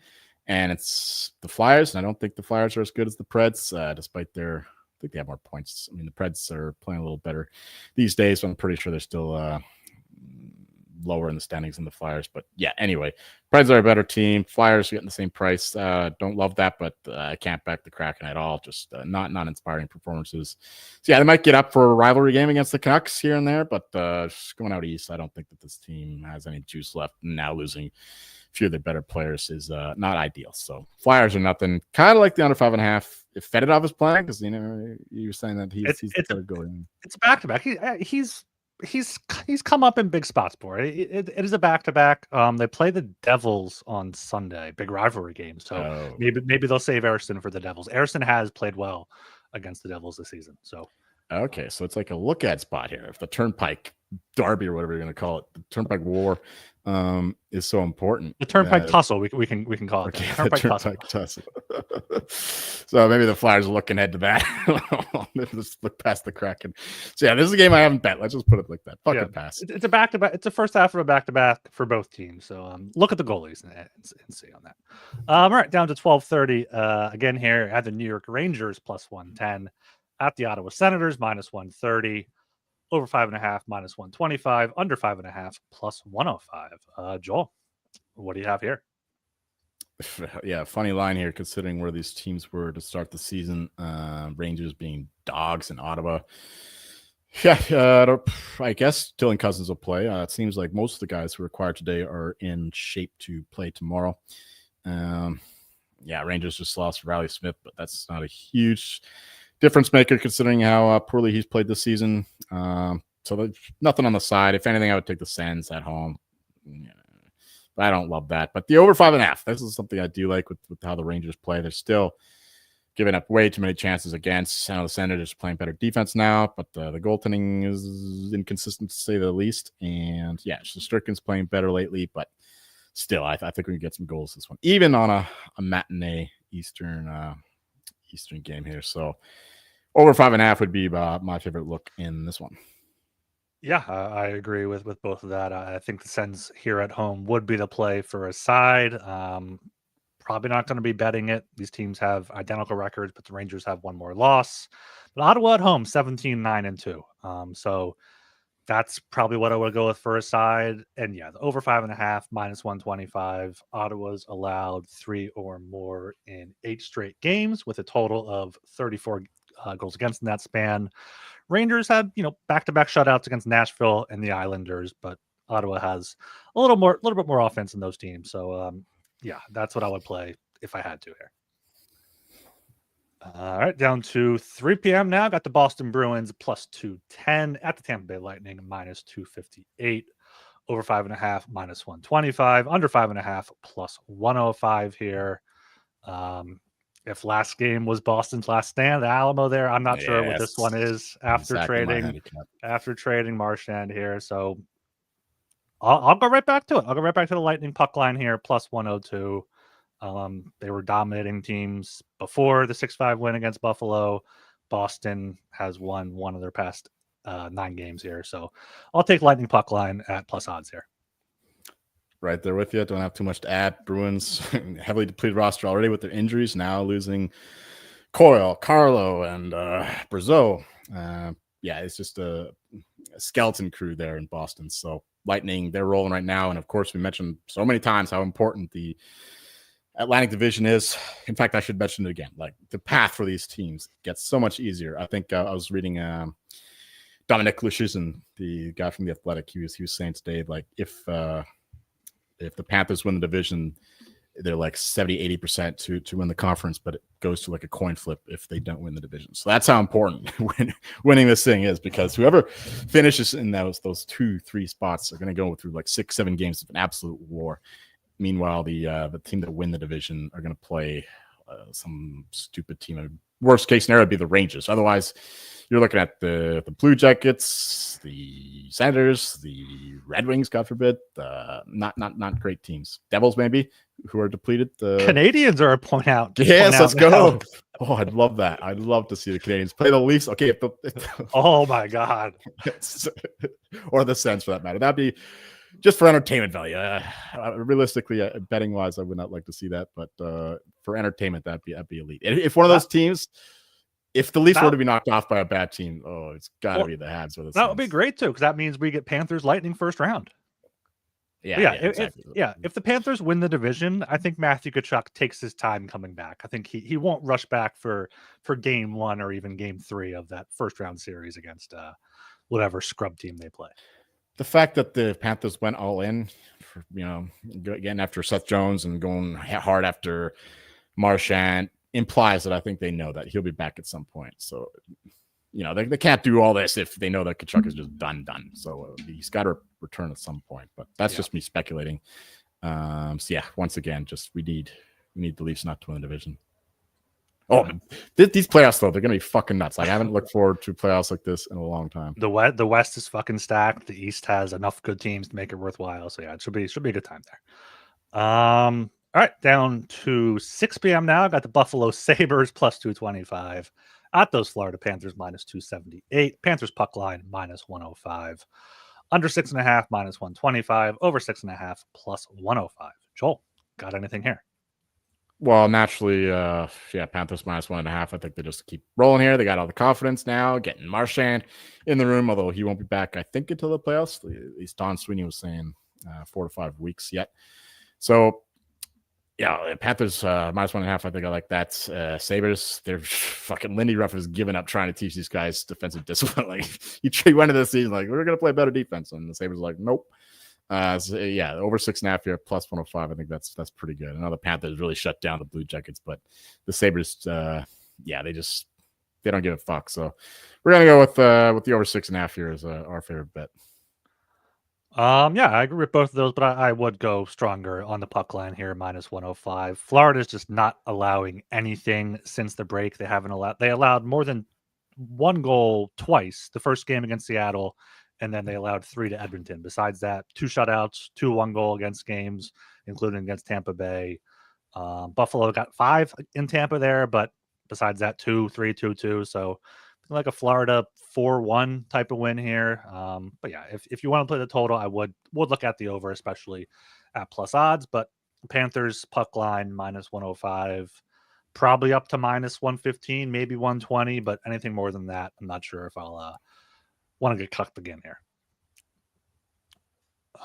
And it's the Flyers, and I don't think the Flyers are as good as the Preds, despite I think they have more points. I mean, the Preds are playing a little better these days, so I'm pretty sure they're still lower in the standings than the Flyers. But yeah, anyway, Preds are a better team. Flyers are getting the same price. Don't love that, but I can't back the Kraken at all. Just not inspiring performances. So yeah, they might get up for a rivalry game against the Canucks here and there, but just going out east, I don't think that this team has any juice left. Now losing a few of their better players is not ideal. So Flyers are nothing. Kind of like the under 5.5. If Fedorov is playing, because you were saying that he's the third goalie. It's a back-to-back. He's come up in big spots, boy. It is a back-to-back. They play the Devils on Sunday, big rivalry game. So maybe they'll save Ersson for the Devils. Ersson has played well against the Devils this season. So okay, so it's like a look-at spot here. If the Turnpike Derby or whatever you're going to call it, the Turnpike War is so important. The Turnpike Tussle, we can call it. Okay, Turnpike Tussle. So maybe the Flyers are looking ahead to that. Let's look past the Kraken. So yeah, this is a game I haven't bet. Let's just put it like that. Fucking pass. It's a back-to-back. It's the first half of a back-to-back for both teams. So look at the goalies and see on that. All right, down to 12:30. Again here at the New York Rangers plus 110, at the Ottawa Senators minus 130. Over 5.5 minus 125, under 5.5 plus 105. Joel, what do you have here? Yeah, funny line here considering where these teams were to start the season. Rangers being dogs in Ottawa. Yeah, I guess Dylan Cousins will play. It seems like most of the guys who are required today are in shape to play tomorrow. Yeah, Rangers just lost Riley Smith, but that's not a huge difference maker considering how poorly he's played this season. So there's nothing on the side. If anything, I would take the Sens at home. Yeah, but I don't love that. But the over 5.5, this is something I do like with how the Rangers play. They're still giving up way too many chances against. I know the Senators are playing better defense now, but the goaltending is inconsistent to say the least. And yeah, Shesterkin's playing better lately, but still, I think we can get some goals this one, even on a matinee Eastern game here. So over 5.5 would be my favorite look in this one. Yeah, I agree with both of that. I think the Sens here at home would be the play for a side. Probably not going to be betting it. These teams have identical records, but the Rangers have one more loss. But Ottawa at home, 17-9-2. So that's probably what I would go with for a side. And yeah, the over 5.5 minus 125. Ottawa's allowed 3 or more in 8 straight games with a total of 34 goals against in that span. Rangers had, back-to-back shutouts against Nashville and the Islanders, but Ottawa has a little bit more offense in those teams. So yeah, that's what I would play if I had to here. All right, down to 3 p.m. now. Got the Boston Bruins plus 210 at the Tampa Bay Lightning minus 258. Over 5.5 minus 125. Under 5.5 plus 105 here. If last game was Boston's last stand, the Alamo there, I'm not sure what this one is after trading Marchand here. So I'll go right back to it. I'll go right back to the Lightning puck line here, plus 102. They were dominating teams before the 6-5 win against Buffalo. Boston has won one of their past 9 games here. So I'll take Lightning puck line at plus odds here. Right there with you. Don't have too much to add. Bruins heavily depleted roster already with their injuries. Now losing Coyle, Carlo, and Brazeau. Yeah, it's just a skeleton crew there in Boston. So Lightning, they're rolling right now. And of course, we mentioned so many times how important the Atlantic Division is. In fact, I should mention it again. Like the path for these teams gets so much easier. I think I was reading Dominic Lushizin, the guy from The Athletic. He was saying today, like if the Panthers win the division, they're like 70-80% to win the conference, but it goes to like a coin flip if they don't win the division. So that's how important winning this thing is, because whoever finishes in those 2-3 spots are going to go through like 6-7 games of an absolute war. Meanwhile, the team that win the division are going to play some stupid team. Worst case scenario would be the Rangers. Otherwise, you're looking at the Blue Jackets, the Senators, the Red Wings, God forbid. Not great teams. Devils, maybe, who are depleted. The Canadians are a point out. Yes, let's go. Oh, I'd love that. I'd love to see the Canadians play the Leafs. Okay. Oh, my God. Or the Sens, for that matter. That'd be just for entertainment value. Realistically, betting-wise, I would not like to see that. But for entertainment, that'd be elite. If one of those teams... If the Leafs were to be knocked off by a bad team, it's got to be the Habs or the Sens. That would be great, too, because that means we get Panthers Lightning first round. Yeah, exactly. If the Panthers win the division, I think Matthew Tkachuk takes his time coming back. I think he won't rush back for game 1 or even game 3 of that first round series against whatever scrub team they play. The fact that the Panthers went all in, for, getting after Seth Jones and going hard after Marchand implies that I think they know that he'll be back at some point. So, they can't do all this if they know that Tkachuk is just done. So he's got to return at some point. But that's just me speculating. Once again, just we need the Leafs not to win the division. Oh, these playoffs though, they're gonna be fucking nuts. I haven't looked forward to playoffs like this in a long time. The West is fucking stacked. The East has enough good teams to make it worthwhile. So yeah, it should be a good time there. All right, down to 6 p.m. now. Got the Buffalo Sabres plus 225 at those Florida Panthers minus 278. Panthers puck line minus 105. Under 6.5 minus 125. Over 6.5 plus 105. Joel, got anything here? Well, naturally, Panthers minus 1.5. I think they just keep rolling here. They got all the confidence now, getting Marchand in the room, although he won't be back, I think, until the playoffs. At least Don Sweeney was saying 4 to 5 weeks yet. So, Panthers minus 1.5. I think I like that. Sabres, they're fucking Lindy Ruff has given up trying to teach these guys defensive discipline. Like he went into the season like we're gonna play better defense, and the Sabres are like nope. Over 6.5 here, plus 105. I think that's pretty good. I know the Panthers really shut down the Blue Jackets, but the Sabres, they don't give a fuck. So we're gonna go with the over 6.5 here as our favorite bet. I agree with both of those, but I would go stronger on the puck line here, minus 105. Florida's just not allowing anything since the break. They allowed more than 1 goal twice. The first game against Seattle, and then they allowed 3 to Edmonton. Besides that, 2 shutouts, 2 1-goal against games, including against Tampa Bay. Buffalo got 5 in Tampa there, but besides that, 2, 3, 2, 2. So like a Florida 4-1 type of win here. But yeah, if you want to play the total, I would look at the over, especially at plus odds. But Panthers puck line minus 105, probably up to minus 115, maybe 120, but anything more than that, I'm not sure if I'll want to get cucked again here.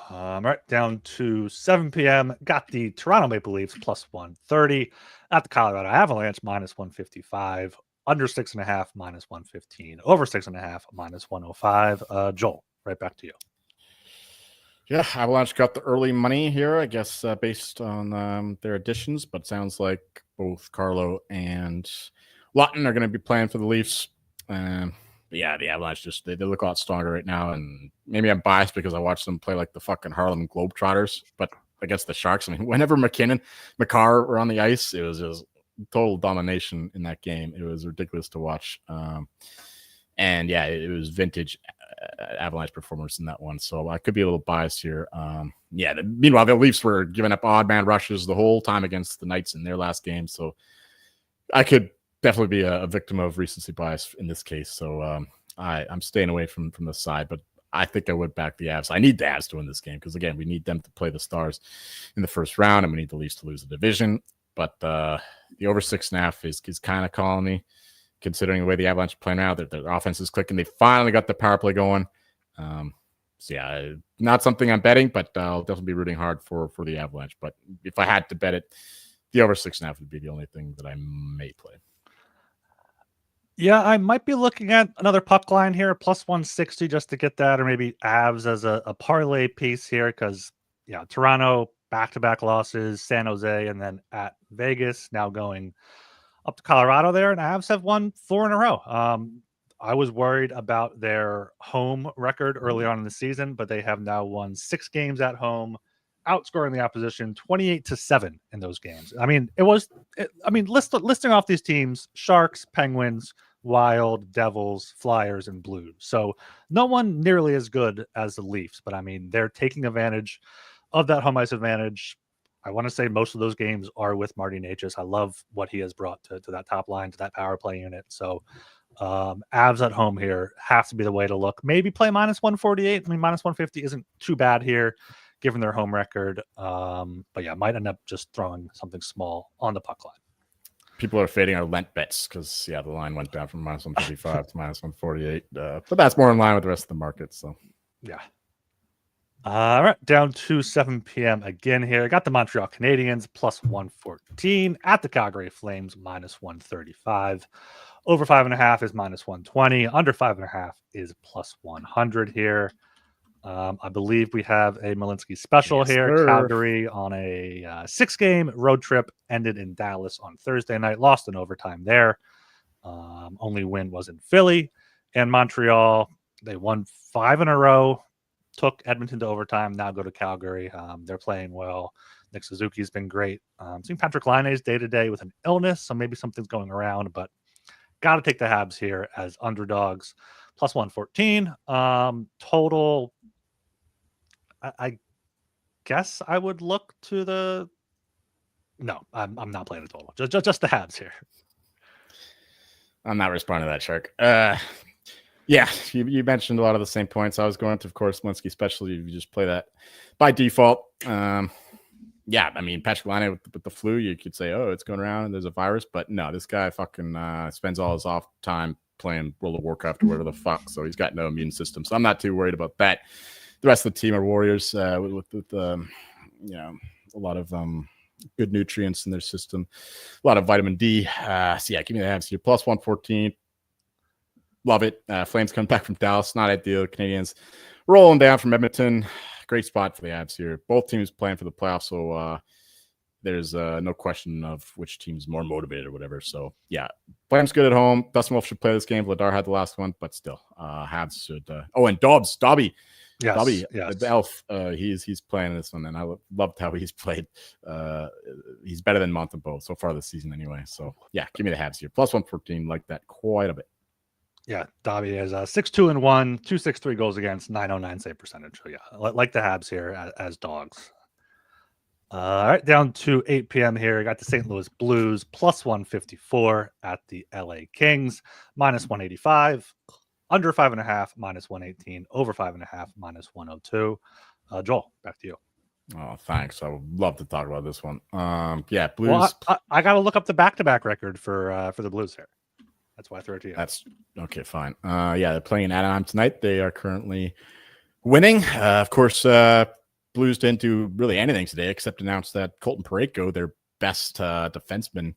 Right, down to 7 p.m. Got the Toronto Maple Leafs plus 130 at the Colorado Avalanche minus 155. Under 6.5 minus 115. Over 6.5 minus 105. Joel, right back to you. Yeah, Avalanche got the early money here, I guess, based on their additions, but sounds like both Carlo and Lawton are going to be playing for the Leafs. The Avalanche they look a lot stronger right now, and maybe I'm biased because I watched them play like the fucking Harlem Globetrotters, but against the Sharks, I mean, whenever McCarr were on the ice, it was just total domination in that game. It was ridiculous to watch. It was vintage Avalanche performance in that one. So I could be a little biased here. Meanwhile, the Leafs were giving up odd man rushes the whole time against the Knights in their last game. So I could definitely be a victim of recency bias in this case. So I'm staying away from the side, but I think I would back the Avs. I need the Avs to win this game because, again, we need them to play the Stars in the first round, and we need the Leafs to lose the division. But the over 6.5 is kind of calling me, considering the way the Avalanche are playing now. Their offense is clicking. They finally got the power play going. Not something I'm betting, but I'll definitely be rooting hard for the Avalanche. But if I had to bet it, the over 6.5 would be the only thing that I may play. Yeah, I might be looking at another puck line here, plus 160 just to get that, or maybe Avs as a parlay piece here because, Toronto, back-to-back losses, San Jose, and then at Vegas, now going up to Colorado there, and Avs have won 4 in a row. I was worried about their home record early on in the season, but they have now won 6 games at home, outscoring the opposition 28-7 in those games. I mean, listing off these teams: Sharks, Penguins, Wild, Devils, Flyers, and Blues. So no one nearly as good as the Leafs, but I mean, they're taking advantage of that home ice advantage. I want to say most of those games are with Marty Necas. I love what he has brought to that top line, to that power play unit. So Avs at home here have to be the way to look. Maybe play minus 148. I mean, minus 150 isn't too bad here, given their home record. Might end up just throwing something small on the puck line. People are fading our Lent bets because, the line went down from minus 155 to minus 148. But that's more in line with the rest of the market. So, yeah. All right, down to 7 p.m. again here. I got the Montreal Canadiens plus 114 at the Calgary Flames minus 135. Over 5.5 is minus 120. Under 5.5 is plus 100 here. I believe we have a Malinsky special Yes, here. sir. Calgary on a 6-game road trip ended in Dallas on Thursday night. Lost in overtime there. Only win was in Philly. And Montreal, they won 5 in a row. Took Edmonton to overtime. Now go to Calgary. They're playing well. Nick Suzuki's been great. Seeing Patrick Laine's day to day with an illness, so maybe something's going around. But got to take the Habs here as underdogs. Plus 114. Total. I guess I would look to the. No, I'm not playing a total. Just the Habs here. I'm not responding to that, Shark. Yeah, you mentioned a lot of the same points I was going to. Of course, Malinsky especially, you just play that by default. Yeah, I mean, Patrick Laine with the flu, you could say, oh, it's going around and there's a virus. But no, this guy fucking spends all his off time playing World of Warcraft or whatever the fuck. So he's got no immune system. So I'm not too worried about that. The rest of the team are warriors with a lot of good nutrients in their system, a lot of vitamin D. So yeah, give me the Habs here. Plus 114. Love it. Flames coming back from Dallas. Not ideal. Canadians rolling down from Edmonton. Great spot for the Habs here. Both teams playing for the playoffs, so there's no question of which team's more motivated or whatever. So yeah, Flames good at home. Dustin Wolf should play this game. Vladar had the last one, but still, Habs should. And Dobby. Yes, Dobby, yes. the elf, he's playing this one, and I loved how he's played. He's better than Montembeault so far this season, anyway. So yeah, give me the Habs here. Plus 114, like that quite a bit. Yeah, Dobby is 6-2-1, 263 goals against, 909 save percentage. So yeah, like the Habs here as dogs. All right, down to 8 p.m. here. I got the St. Louis Blues plus 154 at the LA Kings minus 185. Under 5.5 minus 118. Over 5.5 minus 102. Joel, back to you. Oh, thanks. I would love to talk about this one. Yeah, Blues. Well, I got to look up the back-to-back record for the Blues here. That's why I threw it to you. That's okay, fine. Yeah, they're playing in Anaheim tonight. They are currently winning. Of course, Blues didn't do really anything today except announce that Colton Parayko, their best defenseman,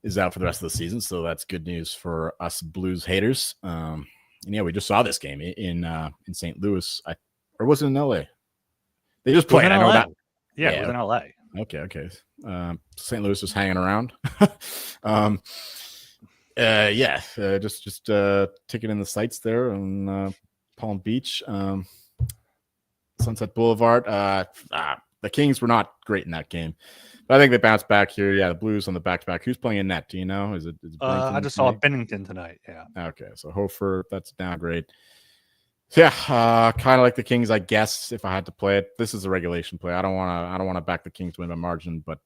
is out for the rest of the season. So that's good news for us Blues haters. And yeah, we just saw this game in St. Louis. Or was it in LA? They just played. I know that. Yeah, it was in LA. Okay. St. Louis was hanging around. Just taking in the sights there on Palm Beach, Sunset Boulevard. The Kings were not great in that game, but I think they bounced back here. Yeah, the Blues on the back-to-back. Who's playing in net? Do you know? Is it I just saw Bennington tonight. Yeah. Okay, so Hofer, that's downgrade. Yeah, kind of like the Kings, I guess. If I had to play it, this is a regulation play. I don't want to back the Kings to win by margin, but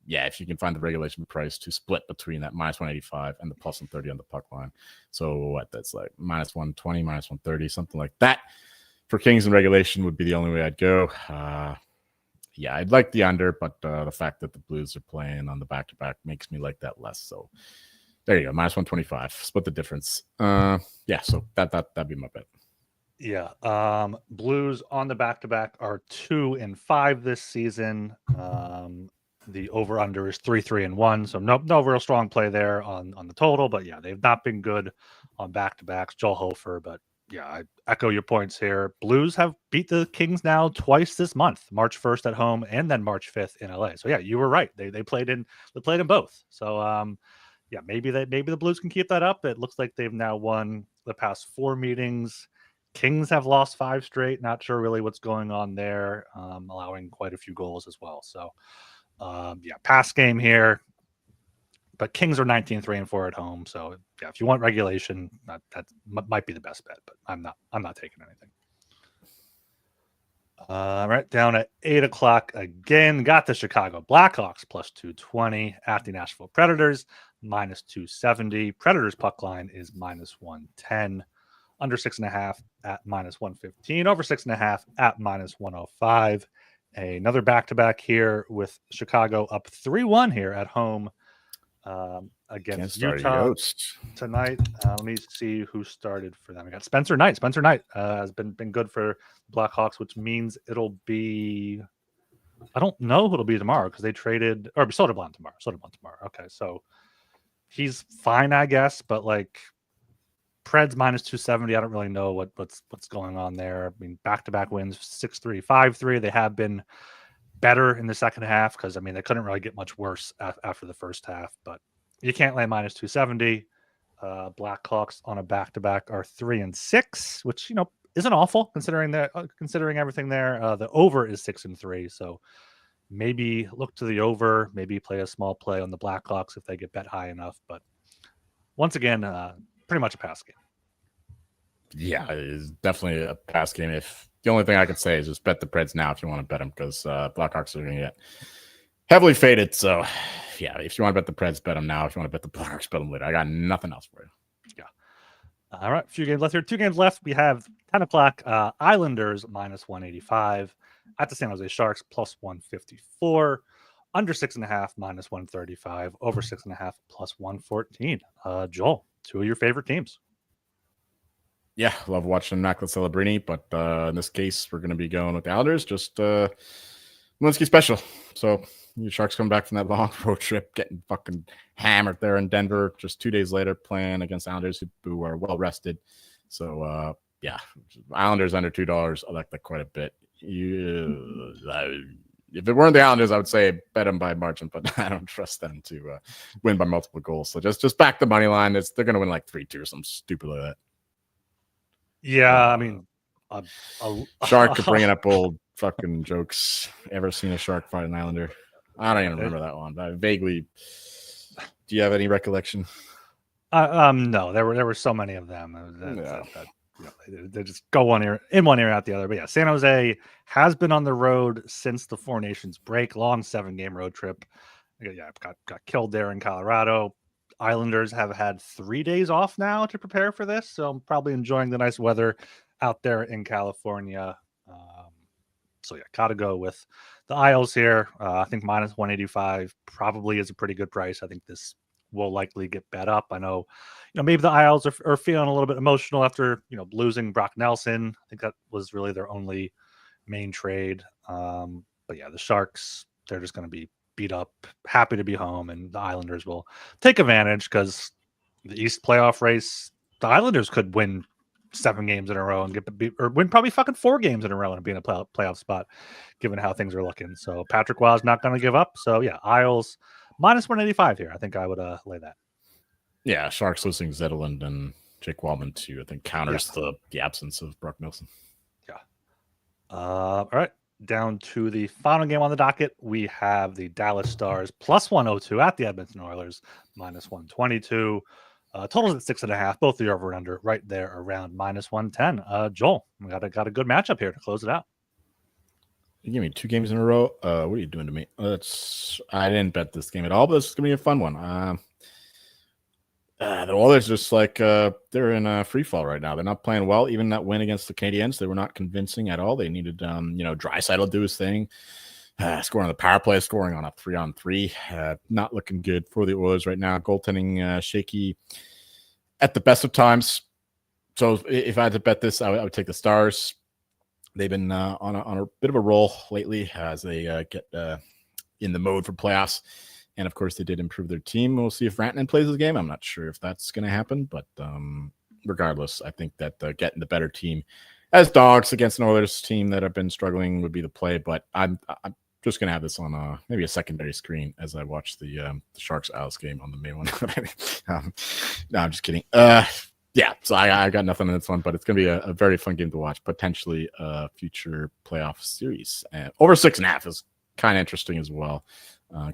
yeah, if you can find the regulation price to split between that minus 185 and the plus 130 on the puck line. So what? That's like minus 120, minus 130, something like that. For Kings in regulation would be the only way I'd go. Yeah, I'd like the under, but the fact that the Blues are playing on the back-to-back makes me like that less. So there you go, minus 125. Split the difference. Yeah, so that'd be my bet. Yeah, Blues on the back-to-back are 2-5 this season. The over/under is 3-3-1, so no real strong play there on the total. But yeah, they've not been good on back-to-backs. Joel Hofer, but yeah, I echo your points here. Blues have beat the Kings now twice this month, March 1st at home and then March 5th in LA. So yeah, you were right. They played in both. So yeah, maybe the Blues can keep that up. It looks like they've now won the past 4 meetings. Kings have lost 5 straight. Not sure really what's going on there, allowing quite a few goals as well. So yeah, pass game here. But Kings are 19-3-4 at home. So yeah, if you want regulation, that might be the best bet. But I'm not taking anything. Right down at 8 o'clock again. Got the Chicago Blackhawks plus 220 at the Nashville Predators minus 270. Predators puck line is minus 110. Under 6.5 at minus 115. Over 6.5 at minus 105. Another back-to-back here with Chicago up 3-1 here at home against start Utah Yost tonight. Let me see who started for them. We got Spencer Knight. Spencer Knight has been good for Blackhawks, which means it'll be. I don't know who it'll be tomorrow because they traded or Soderblom tomorrow. Soderblom tomorrow. Okay, so he's fine, I guess, but like Preds minus 270. I don't really know what's going on there. I mean, back-to-back wins, 6-3, 5-3. They have been better in the second half because I mean they couldn't really get much worse after the first half, but you can't lay minus 270. Blackhawks on a back-to-back are 3-6, which isn't awful considering everything there. The over is 6-3, so maybe look to the over, maybe play a small play on the Blackhawks if they get bet high enough. But once again, pretty much a pass game. Yeah, it's definitely a pass game. If the only thing I could say is just bet the Preds now if you want to bet them because Blackhawks are going to get heavily faded. So, yeah, if you want to bet the Preds, bet them now. If you want to bet the Blackhawks, bet them later. I got nothing else for you. Yeah. All right, a few games left here. 2 games left. We have 10 o'clock. Islanders minus 185 at the San Jose Sharks plus 154. Under 6.5 minus 135. Over 6.5 plus 114. Joel, 2 of your favorite teams. Yeah, love watching Macklin Celebrini, but in this case, we're going to be going with the Islanders. Just Malinsky special. So your Sharks come back from that long road trip, getting fucking hammered there in Denver. Just 2 days later, playing against Islanders who are well rested. So yeah, Islanders under $2. I like that quite a bit. If it weren't the Islanders, I would say bet them by margin, but I don't trust them to win by multiple goals. So just back the money line. They're going to win like 3-2 or something stupid like that. Yeah, I mean, Shark bringing up old fucking jokes. Ever seen a Shark fight an Islander? I don't even remember that one, but vaguely. Do you have any recollection? No, there were so many of them. They just go in one ear out the other. But yeah, San Jose has been on the road since the Four Nations break. Long 7-game road trip. Yeah, got killed there in Colorado. Islanders have had 3 days off now to prepare for this, so I'm probably enjoying the nice weather out there in California. So yeah, gotta go with the Isles here. I think minus 185 probably is a pretty good price. I think this will likely get bet up. I know, maybe the Isles are feeling a little bit emotional after losing Brock Nelson. I think that was really their only main trade. But yeah, the Sharks, they're just going to be beat up, happy to be home, and the Islanders will take advantage because the East playoff race, the Islanders could win 7 games in a row and win probably fucking 4 games in a row and be in a playoff spot, given how things are looking. So Patrick Waugh's not going to give up. So yeah, Isles minus 185 here. I think I would lay that. Yeah, Sharks losing Zetterlund and Jake Wallman too. I think counters the absence of Brock Nelson. Yeah. All right. Down to the final game on the docket, we have the Dallas Stars plus 102 at the Edmonton Oilers minus 122. Totals at 6.5. Both the over and under right there around minus 110. Joel, we got a good matchup here to close it out. You give me 2 games in a row. What are you doing to me? I didn't bet this game at all, but this is gonna be a fun one. The Oilers just like they're in a free fall right now. They're not playing well. Even that win against the Canadiens, they were not convincing at all. They needed Draisaitl do his thing, scoring on the power play, scoring on a 3-on-3. Not looking good for the Oilers right now. Goaltending shaky at the best of times. So if I had to bet this, I would take the Stars. They've been on a bit of a roll lately as they get in the mode for playoffs. And, of course, they did improve their team. We'll see if Rantanen plays the game. I'm not sure if that's going to happen. But regardless, I think that getting the better team as dogs against an Oilers team that have been struggling would be the play. But I'm just going to have this on maybe a secondary screen as I watch the Sharks-Isles game on the main one. No, I'm just kidding. Yeah, so I got nothing in this one, but it's going to be a very fun game to watch. Potentially a future playoff series. Over 6.5 is kind of interesting as well.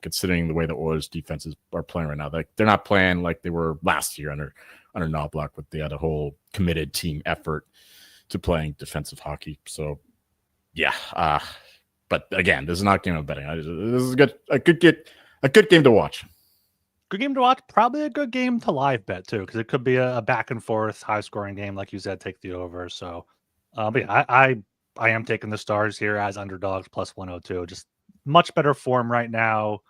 Considering the way the Oilers defenses are playing right now. They're not playing like they were last year under Knoblauch, but they had a whole committed team effort to playing defensive hockey. So, yeah. But again, this is not a game of betting. This is a good game to watch. Good game to watch. Probably a good game to live bet too, because it could be a back and forth, high scoring game, like you said. Take the over. So, but yeah, I am taking the Stars here as underdogs plus 102. Just much better form right now.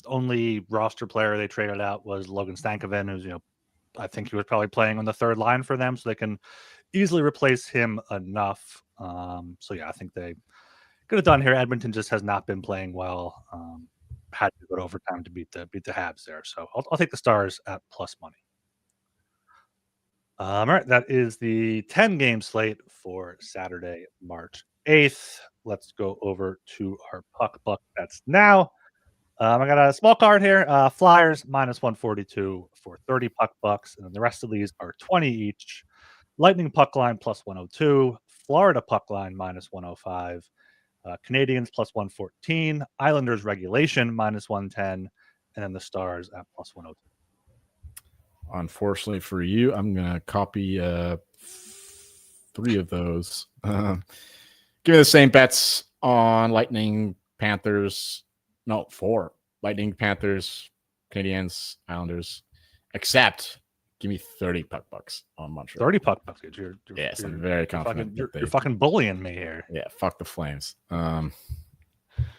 only roster player they traded out was Logan Stankoven, who's, I think he was probably playing on the third line for them, so they can easily replace him enough. So yeah, I think they could have done here. Edmonton just has not been playing well. Had to go to overtime to beat the Habs there. So I'll take the Stars at plus money. All right, that is the 10-game slate for Saturday, March 8th. Let's go over to our puck buck bets now. I got a small card here. Flyers minus 142 for 30 puck bucks, and then the rest of these are 20 each. Lightning puck line plus 102, Florida puck line minus 105, Canadians plus 114, Islanders regulation minus 110, and then the Stars at plus 102. Unfortunately for you, I'm going to copy 3 of those. Give me the same bets on Lightning, Panthers. No, 4. Lightning, Panthers, Canadians, Islanders. Except, give me 30 puck bucks on Montreal. 30 puck bucks. Yes, I'm very confident. You're fucking bullying me here. Yeah, fuck the Flames. No,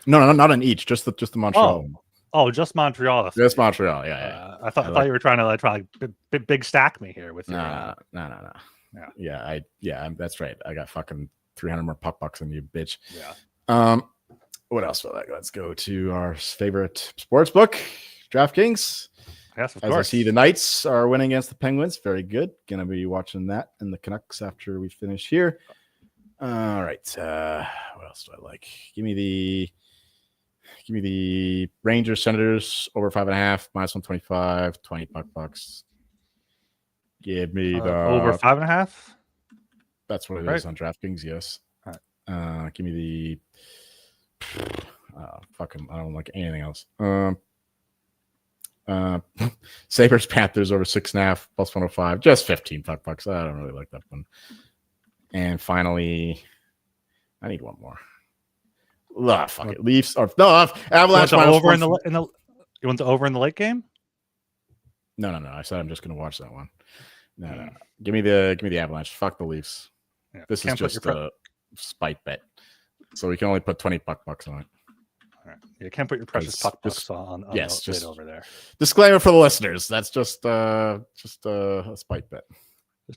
not on each. Just the Montreal. Oh, just Montreal. Just Montreal. Yeah. I thought you were trying to try big stack me here with no. Yeah. That's right. I got fucking 300 more puck bucks than you, bitch. Yeah. What else? Let's go to our favorite sports book, DraftKings. Yes, of course. I see the Knights are winning against the Penguins. Very good. Gonna be watching that and the Canucks after we finish here. All right. What else do I like? Give me the Rangers Senators over 5.5 minus 125, 20 puck bucks. Give me the over 5.5. That's what it is on DraftKings. Yes. Right. Give me the fucking. I don't like anything else. Sabres Panthers over 6.5 plus 105, just 15 puck bucks. I don't really like that one. And finally, I need one more. Fuck it. Leafs or no Avalanche over in the you want the over in the late game? No. I said I'm just gonna watch that one. No. Give me the Avalanche. Fuck the Leafs. Yeah, this is just a spite bet. So we can only put 20 puck bucks on it. All right. You can't put your precious puck bucks on just over there. Disclaimer for the listeners. That's just a spite bet.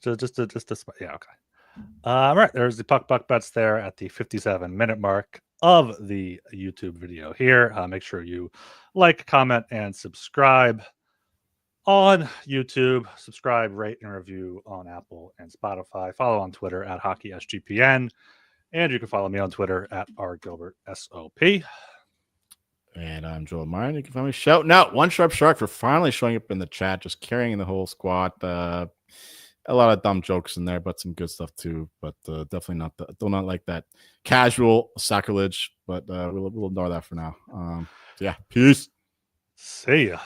Just a spite. Yeah, okay. All right, there's the puck buck bets there at the 57-minute mark of the YouTube video here. Make sure you like, comment, and subscribe on YouTube. Subscribe, rate, and review on Apple and Spotify. Follow on Twitter at HockeySGPN. And you can follow me on Twitter at RGilbertSOP. And I'm Joel Meyer. You can find me shouting out One Sharp Shark for finally showing up in the chat, just carrying the whole squad. A lot of dumb jokes in there, but some good stuff too. But definitely not like that casual sacrilege. But we'll ignore that for now. So yeah, peace. See ya.